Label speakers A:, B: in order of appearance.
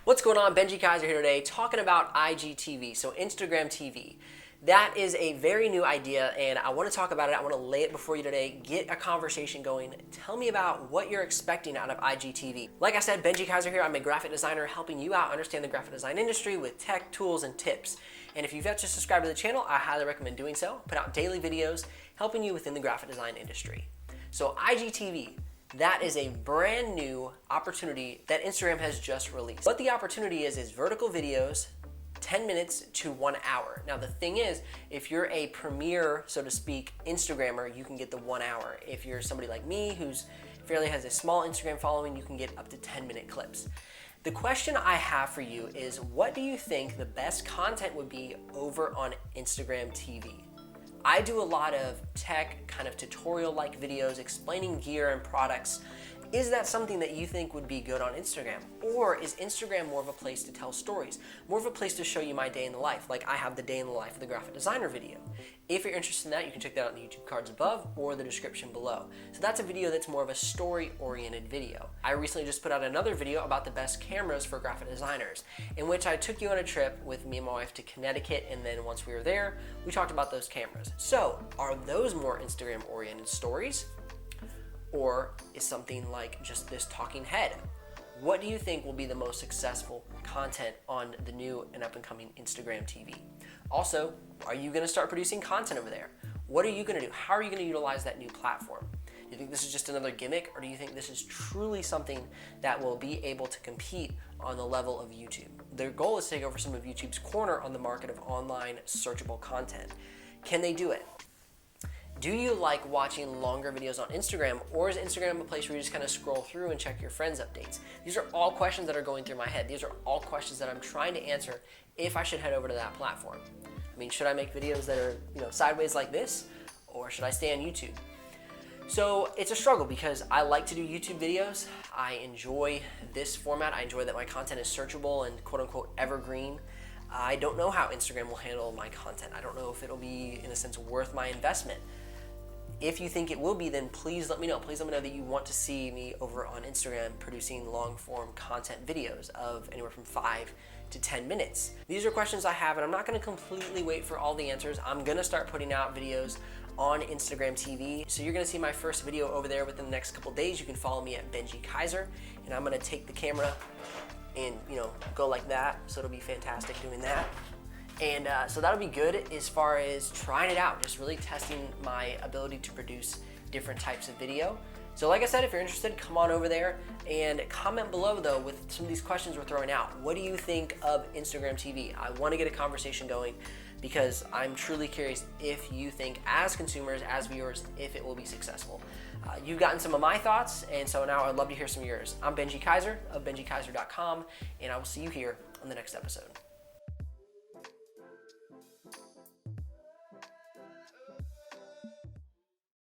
A: What's going on? Benji Kaiser here today talking about IGTV, so Instagram TV. That is a very new idea and I want to talk about it. I want to lay it before you today, get a conversation going. Tell me about what you're expecting out of IGTV. Like I said, Benji Kaiser here. I'm a graphic designer helping you out understand the graphic design industry with tech, tools, and tips. And if you've yet to subscribe to the channel, I highly recommend doing so. Put out daily videos helping you within the graphic design industry. So IGTV. That is a brand new opportunity that Instagram has just released. What the opportunity is vertical videos, 10 minutes to 1 hour. Now the thing is, if you're a premier, so to speak, Instagrammer, you can get the 1 hour. If you're somebody like me who's fairly has a small Instagram following, you can get up to 10-minute clips. The question I have for you is, what do you think the best content would be over on Instagram TV? I do a lot of tech, kind of tutorial-like videos explaining gear and products. Is that something that you think would be good on Instagram? Or is Instagram more of a place to tell stories? More of a place to show you my day in the life, like I have the day in the life of the graphic designer video. If you're interested in that, you can check that out in the YouTube cards above or the description below. So that's a video that's more of a story-oriented video. I recently just put out another video about the best cameras for graphic designers, in which I took you on a trip with me and my wife to Connecticut, and then once we were there, we talked about those cameras. So are those more Instagram-oriented stories? Or is something like just this talking head? What do you think will be the most successful content on the new and up and coming Instagram TV? Also, are you gonna start producing content over there? What are you gonna do? How are you gonna utilize that new platform? Do you think this is just another gimmick, or do you think this is truly something that will be able to compete on the level of YouTube? Their goal is to take over some of YouTube's corner on the market of online searchable content. Can they do it? Do you like watching longer videos on Instagram, or is Instagram a place where you just kind of scroll through and check your friends' updates? These are all questions that are going through my head. These are all questions that I'm trying to answer if I should head over to that platform. I mean, should I make videos that are, sideways like this, or should I stay on YouTube? So it's a struggle because I like to do YouTube videos. I enjoy this format. I enjoy that my content is searchable and quote unquote evergreen. I don't know how Instagram will handle my content. I don't know if it'll be, in a sense, worth my investment. If you think it will be, then please let me know. Please let me know that you want to see me over on Instagram producing long-form content videos of anywhere from 5 to 10 minutes. These are questions I have, and I'm not gonna completely wait for all the answers. I'm gonna start putting out videos on Instagram TV. So you're gonna see my first video over there within the next couple days. You can follow me at Benji Kaiser, and I'm gonna take the camera and go like that. So it'll be fantastic doing that. And so that'll be good as far as trying it out, just really testing my ability to produce different types of video. So like I said, if you're interested, come on over there and comment below though with some of these questions we're throwing out. What do you think of Instagram TV? I want to get a conversation going because I'm truly curious if you think, as consumers, as viewers, if it will be successful. You've gotten some of my thoughts, and so now I'd love to hear some of yours. I'm Benji Kaiser of BenjiKaiser.com, and I will see you here on the next episode.